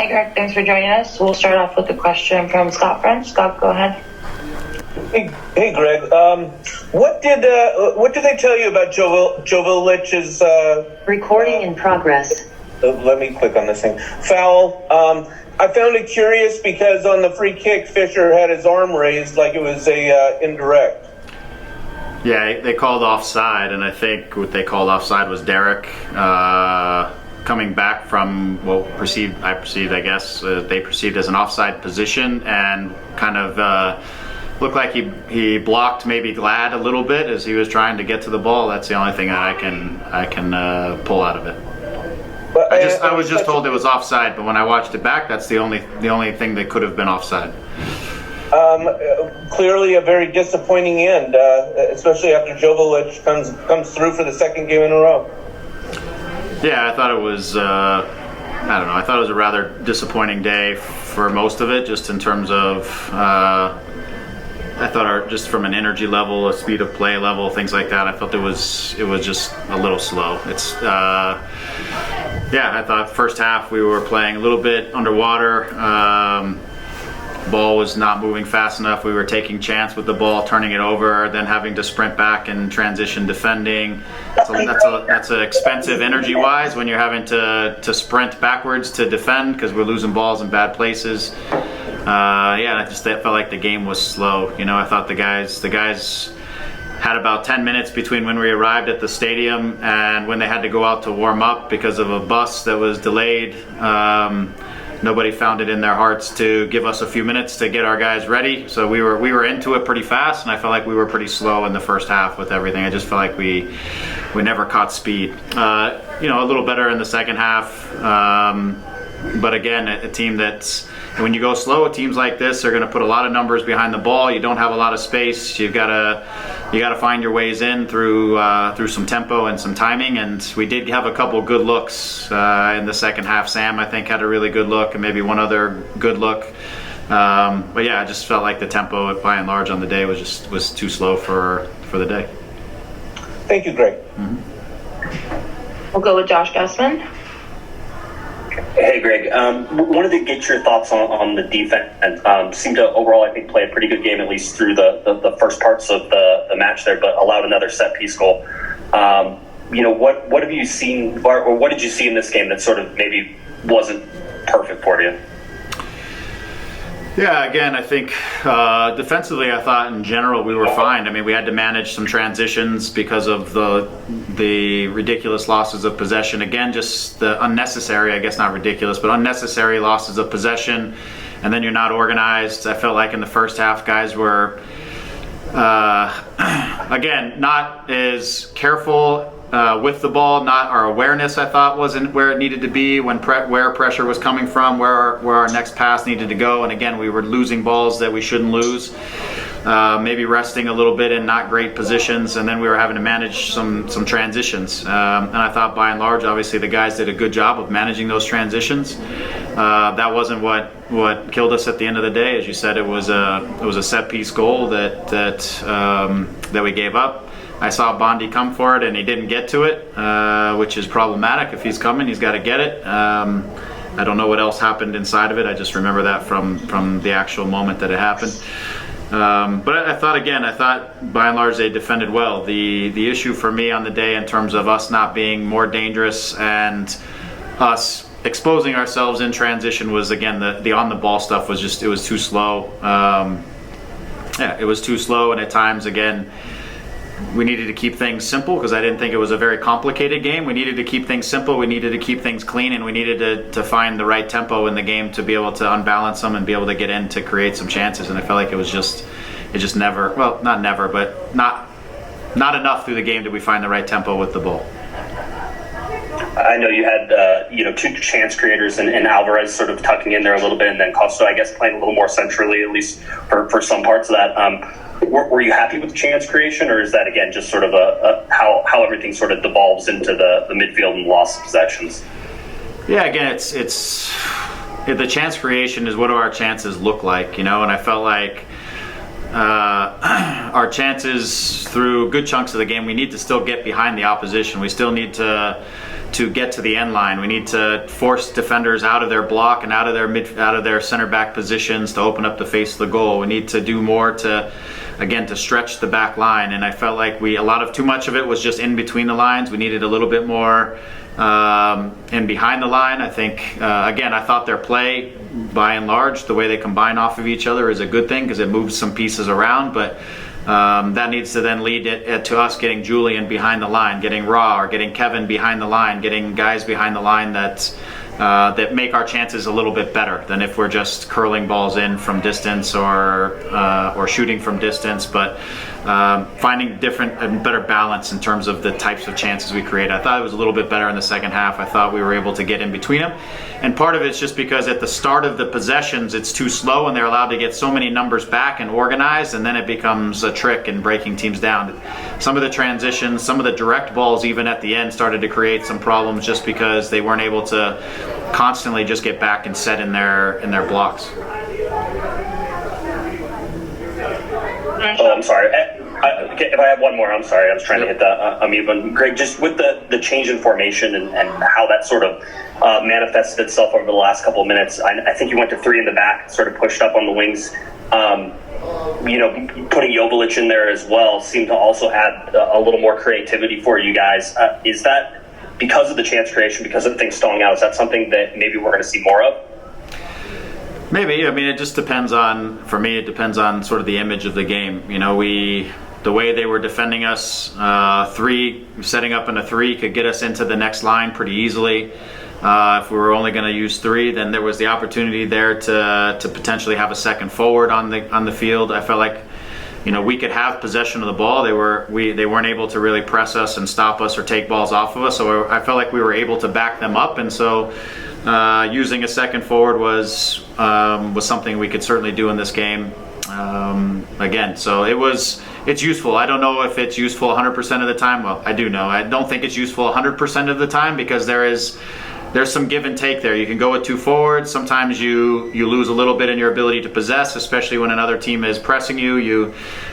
Hi, Greg. Thanks for joining us. We'll start off with a question from Scott French. Scott, go ahead. Hey, Greg. What did they tell you about Jovovic's Recording in progress. let me click on this thing. Foul. I found it curious because on the free kick, Fisher had his arm raised like it was a indirect. Yeah, they called offside, and I think what they called offside was Derek coming back from what I perceived, they perceived as an offside position, and kind of looked like he blocked maybe Glad a little bit as he was trying to get to the ball. That's the only thing that I can pull out of it. But I was just told it was offside, but when I watched it back, that's the only thing that could have been offside. Clearly a very disappointing end, especially after Jovovic comes through for the second game in a row. Yeah, I thought it was, I don't know, I thought it was a rather disappointing day for most of it, just in terms of, I thought just from an energy level, a speed of play level, things like that, I felt it was just a little slow. I thought first half we were playing a little bit underwater. Ball was not moving fast enough. We were taking chance with the ball, turning it over, then having to sprint back and transition defending. That's expensive energy-wise when you're having to sprint backwards to defend because we're losing balls in bad places. I just felt like the game was slow. I thought the guys had about 10 minutes between when we arrived at the stadium and when they had to go out to warm up because of a bus that was delayed. Nobody found it in their hearts to give us a fefew minutes to get our guys ready. So we were into it pretty fast, and I felt like we were pretty slow in the first half with everything. I just felt like we never caught speed. A little better in the second half. But again, a team that's, when you go slow, teams like this are going to put a lot of numbers behind the ball. You don't have a lot of space. You gotta find your ways in through some tempo and some timing. And we did have a couple good looks in the second half. Sam, I think, had a really good look, and maybe one other good look. I just felt like the tempo, by and large, on the day was too slow for the day. Thank you, Greg. Mm-hmm. We'll go with Josh Gussman. Hey, Greg. Wanted to get your thoughts on the defense. Seemed to overall, I think, play a pretty good game, at least through the first parts of the match there, but allowed another set piece goal. What have you seen, or what did you see in this game that sort of maybe wasn't perfect for you? Yeah, again, I think defensively, I thought in general we were fine. I mean, we had to manage some transitions because of the ridiculous losses of possession. Again, just the unnecessary, I guess not ridiculous, but unnecessary losses of possession. And then you're not organized. I felt like in the first half, guys were, again, not as careful with the ball. Our awareness, I thought, wasn't where it needed to be where pressure was coming from, where our next pass needed to go. And again, we were losing balls that we shouldn't lose. Maybe resting a little bit in not great positions, and then we were having to manage some transitions. And I thought, by and large, obviously the guys did a good job of managing those transitions. That wasn't what killed us at the end of the day. As you said, it was a set piece goal that we gave up. I saw Bondi come for it, and he didn't get to it, which is problematic. If he's coming, he's got to get it. I don't know what else happened inside of it. I just remember that from the actual moment that it happened. But I thought by and large they defended well. The issue for me on the day in terms of us not being more dangerous and us exposing ourselves in transition was, again, the on the ball stuff was just, it was too slow. It was too slow, and at times, again, we needed to keep things simple because I didn't think it was a very complicated game. We needed to keep things simple. We needed to keep things clean, and we needed to find the right tempo in the game to be able to unbalance them and be able to get in to create some chances. And I felt like it just never, well, not never, but not enough through the game did we find the right tempo with the ball. I know you had two chance creators and Alvarez sort of tucking in there a little bit, and then Costa, I guess, playing a little more centrally, at least for some parts of that. Were you happy with chance creation, or is that, again, just sort of how everything sort of devolves into the midfield and loss of possessions? Yeah, again, it's the chance creation is what do our chances look like, and I felt like our chances through good chunks of the game, we need to still get behind the opposition. We still need to to get to the end line. We need to force defenders out of their block and out of their center back positions to open up the face of the goal. We need to do more to stretch the back line, and I felt like too much of it was just in between the lines. We needed a little bit more in behind the line. I think I thought their play, by and large, the way they combine off of each other is a good thing because it moves some pieces around, but that needs to then lead to us getting Julian behind the line, getting Raw or getting Kevin behind the line, getting guys behind the line that make our chances a little bit better than if we're just curling balls in from distance or shooting from distance. But finding different and better balance in terms of the types of chances we create. I thought it was a little bit better in the second half. I thought we were able to get in between them. And part of it's just because at the start of the possessions, it's too slow and they're allowed to get so many numbers back and organized, and then it becomes a trick in breaking teams down. Some of the transitions, some of the direct balls even at the end started to create some problems just because they weren't able to constantly just get back and set in their blocks. Oh, I'm sorry. If I have one more, I'm sorry. I was trying to hit the unmute button. Greg, just with the change in formation and how that sort of manifested itself over the last couple of minutes, I think you went to 3 in the back, sort of pushed up on the wings. Putting Joveljic in there as well seemed to also add a little more creativity for you guys. Is that because of the chance creation, because of things stalling out? Is that something that maybe we're going to see more of? Maybe. I mean, it just depends on, for me, it depends on sort of the image of the game. The way they were defending us, setting up in a 3 could get us into the next line pretty easily. If we were only going to use 3, then there was the opportunity there to potentially have a second forward on the field. I felt like, we could have possession of the ball. They weren't able to really press us and stop us or take balls off of us. So I felt like we were able to back them up, and so using a second forward was something we could certainly do in this game. So it's useful. I don't know if it's useful 100% of the time. Well, I do know. I don't think it's useful 100% of the time because there's some give and take there. You can go with 2 forwards. Sometimes you lose a little bit in your ability to possess, especially when another team is pressing you.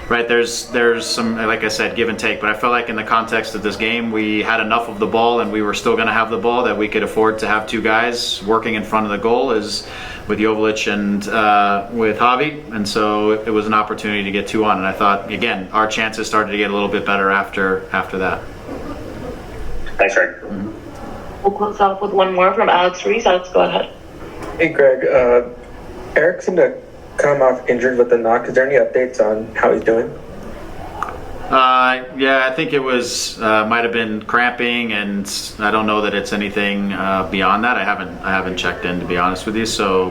There's some, like I said, give and take. But I felt like in the context of this game, we had enough of the ball and we were still going to have the ball that we could afford to have 2 guys working in front of the goal, as with Joveljic and with Javi. And so it was an opportunity to get 2 on. And I thought, again, our chances started to get a little bit better after that. Thanks, Greg. Mm-hmm. We'll close off with one more from Alex Reese. Alex, go ahead. Hey, Greg. Eric seemed to come off injured with a knock. Is there any updates on how he's doing? Yeah, I think it was might have been cramping, and I don't know that it's anything beyond that. I haven't checked in, to be honest with you.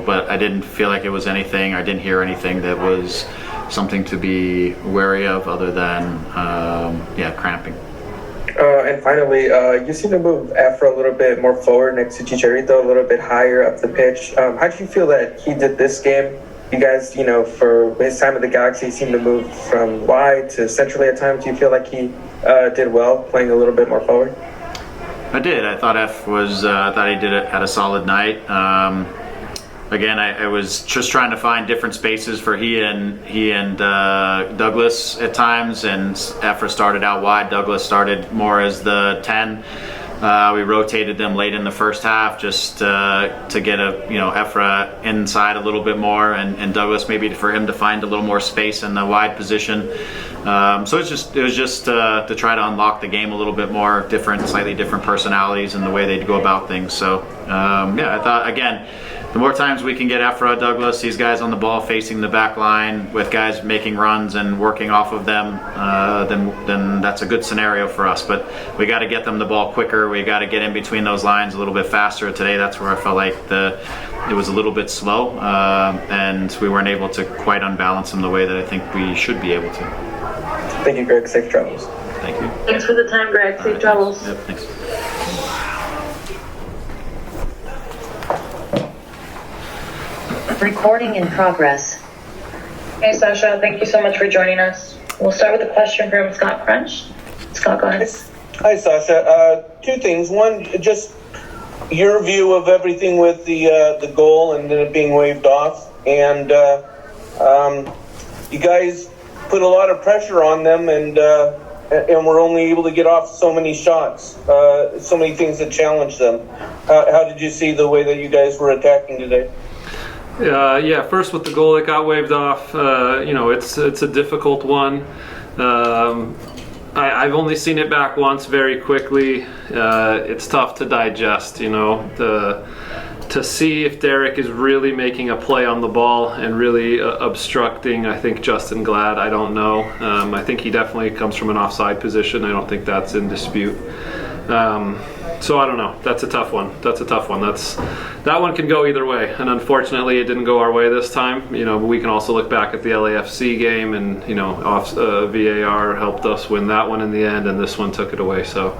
But I didn't feel like it was anything. I didn't hear anything that was something to be wary of, other than cramping. And finally, you seem to move Afro a little bit more forward next to Chicharito, a little bit higher up the pitch. How do you feel that he did this game? You guys, for his time at the Galaxy, seemed to move from wide to centrally at times. Do you feel like he did well playing a little bit more forward? I did. I thought I thought he had a solid night. Again, I was just trying to find different spaces for he and Douglas at times, and Efra started out wide. Douglas started more as the 10. We rotated them late in the first half just to get Efra inside a little bit more, and Douglas maybe for him to find a little more space in the wide position. So it was just to try to unlock the game a little bit more, slightly different personalities and the way they go about things. So I thought, again, the more times we can get Efra, Douglas, these guys on the ball facing the back line with guys making runs and working off of them, then that's a good scenario for us. But we got to get them the ball quicker. We got to get in between those lines a little bit faster. Today, that's where I felt like it was a little bit slow, and we weren't able to quite unbalance them the way that I think we should be able to. Thank you, Greg. Safe travels. Thank you. Thanks for the time, Greg. Safe travels. Yep, thanks. Recording in progress. Hey, Sacha. Thank you so much for joining us. We'll start with a question from Scott French. Scott, go ahead. Hi, Sacha. 2 things. One, just your view of everything with the goal and then it being waved off. And you guys put a lot of pressure on them, and and were only able to get off so many shots, so many things that challenged them. How did you see the way that you guys were attacking today? Yeah, first with the goal that got waved off, it's a difficult one. I've only seen it back once very quickly. It's tough to digest, to see if Derek is really making a play on the ball and really obstructing, I think, Justin Glad. I don't know. I think he definitely comes from an offside position. I don't think that's in dispute. So I don't know. That's a tough one. That one can go either way, and unfortunately, it didn't go our way this time. But we can also look back at the LAFC game, and VAR helped us win that one in the end, and this one took it away. So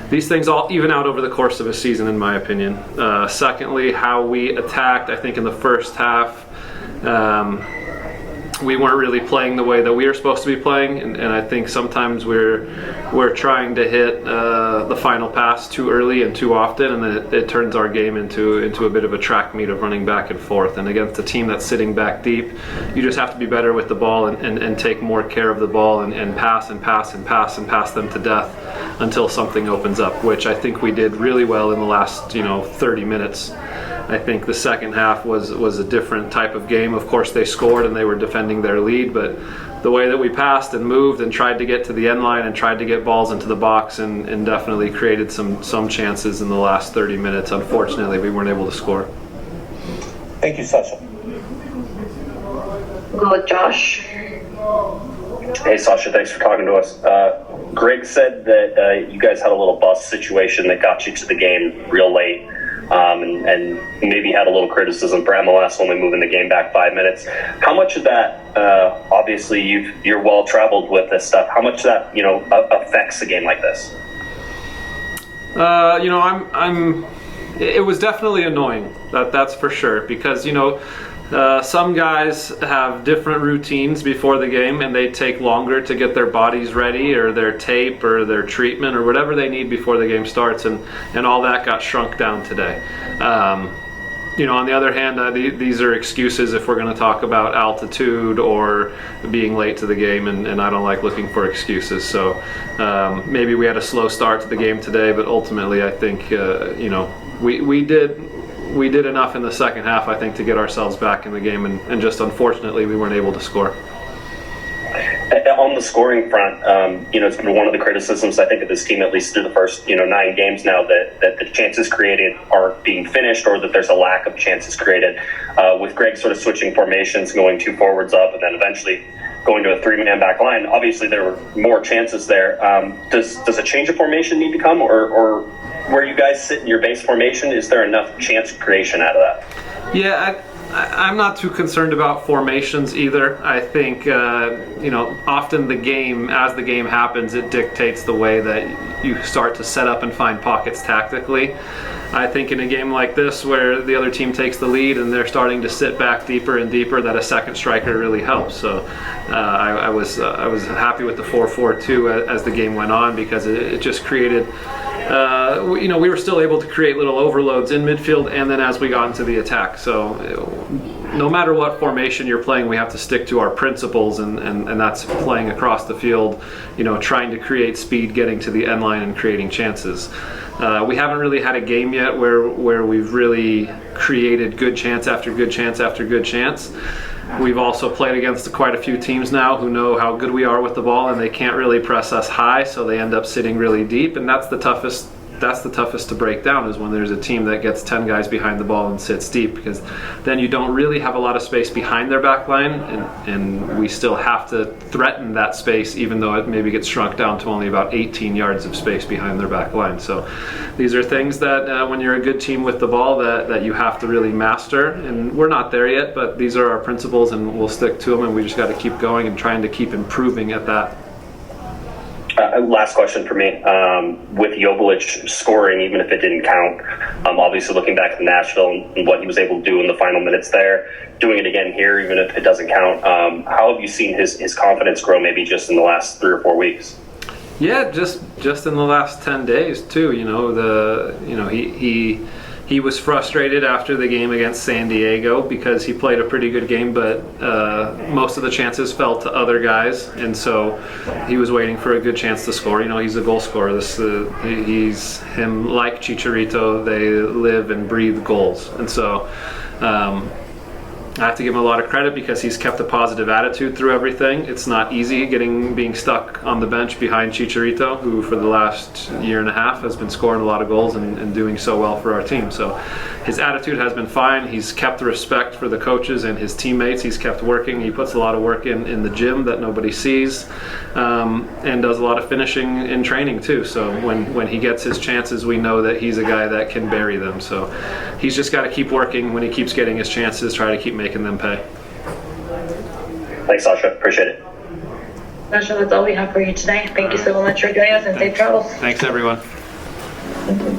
these things all even out over the course of a season, in my opinion. Secondly, how we attacked. I think in the first half, we weren't really playing the way that we were supposed to be playing, and I think sometimes we're trying to hit the final pass too early and too often, and then it turns our game into a bit of a track meet of running back and forth. And against a team that's sitting back deep, you just have to be better with the ball and take more care of the ball and pass and pass and pass and pass them to death until something opens up, which I think we did really well in the last 30 minutes. I think the second half was a different type of game. Of course, they scored and they were defending their lead, but the way that we passed and moved and tried to get to the end line and tried to get balls into the box and definitely created some chances in the last 30 minutes. Unfortunately, we weren't able to score. Thank you, Sacha. We'll go with Josh. Hey, Sacha, thanks for talking to us. Greg said that you guys had a little bus situation that got you to the game real late. And maybe had a little criticism for MLS only moving the game back 5 minutes. How much of that, obviously you're well traveled with this stuff, how much of that, affects a game like this? It was definitely annoying, that's for sure, because, some guys have different routines before the game and they take longer to get their bodies ready or their tape or their treatment or whatever they need before the game starts, and all that got shrunk down today. On the other hand, these are excuses if we're going to talk about altitude or being late to the game, and I don't like looking for excuses. So maybe we had a slow start to the game today, but ultimately I think we did enough in the second half, I think, to get ourselves back in the game, and just unfortunately we weren't able to score. On the scoring front, it's been one of the criticisms, I think, of this team, at least through the first 9 games now, that the chances created aren't being finished, or that there's a lack of chances created. With Greg sort of switching formations, going 2 forwards up, and then eventually going to a 3-man back line, obviously there were more chances there. Does a change of formation need to come, or where you guys sit in your base formation, is there enough chance creation out of that? Yeah, I'm not too concerned about formations either. I think, often as the game happens, it dictates the way that you start to set up and find pockets tactically. I think in a game like this, where the other team takes the lead and they're starting to sit back deeper and deeper, that a second striker really helps. So I was happy with the 4-4-2 as the game went on, because it just created. We were still able to create little overloads in midfield and then as we got into the attack. So no matter what formation you're playing, we have to stick to our principles, and that's playing across the field, trying to create speed, getting to the end line and creating chances. We haven't really had a game yet where we've really created good chance after good chance after good chance. We've also played against quite a few teams now who know how good we are with the ball, and they can't really press us high, so they end up sitting really deep, and that's the toughest to break down, is when there's a team that gets 10 guys behind the ball and sits deep, because then you don't really have a lot of space behind their back line, and we still have to threaten that space, even though it maybe gets shrunk down to only about 18 yards of space behind their back line. So these are things that when you're a good team with the ball that you have to really master, and we're not there yet, but these are our principles and we'll stick to them, and we just got to keep going and trying to keep improving at that. Last question for me. With Joveljic scoring, even if it didn't count, obviously looking back at Nashville and what he was able to do in the final minutes there, doing it again here, even if it doesn't count, how have you seen his confidence grow, maybe just in the last 3 or 4 weeks? Yeah, just in the last 10 days too. he was frustrated after the game against San Diego because he played a pretty good game, but most of the chances fell to other guys, and so he was waiting for a good chance to score. You know, he's a goal scorer. He's him like Chicharito. They live and breathe goals, and so. I have to give him a lot of credit because he's kept a positive attitude through everything. It's not easy being stuck on the bench behind Chicharito, who for the last year and a half has been scoring a lot of goals and doing so well for our team. So his attitude has been fine. He's kept the respect for the coaches and his teammates. He's kept working. He puts a lot of work in the gym that nobody sees, and does a lot of finishing in training too. So when he gets his chances, we know that he's a guy that can bury them. So he's just got to keep working. When he keeps getting his chances, try to keep making them pay. Thanks, Sacha. Appreciate it. Sasha, that's all we have for you today. Thank you so much for joining us, and safe travels. Thanks, everyone. Thank you.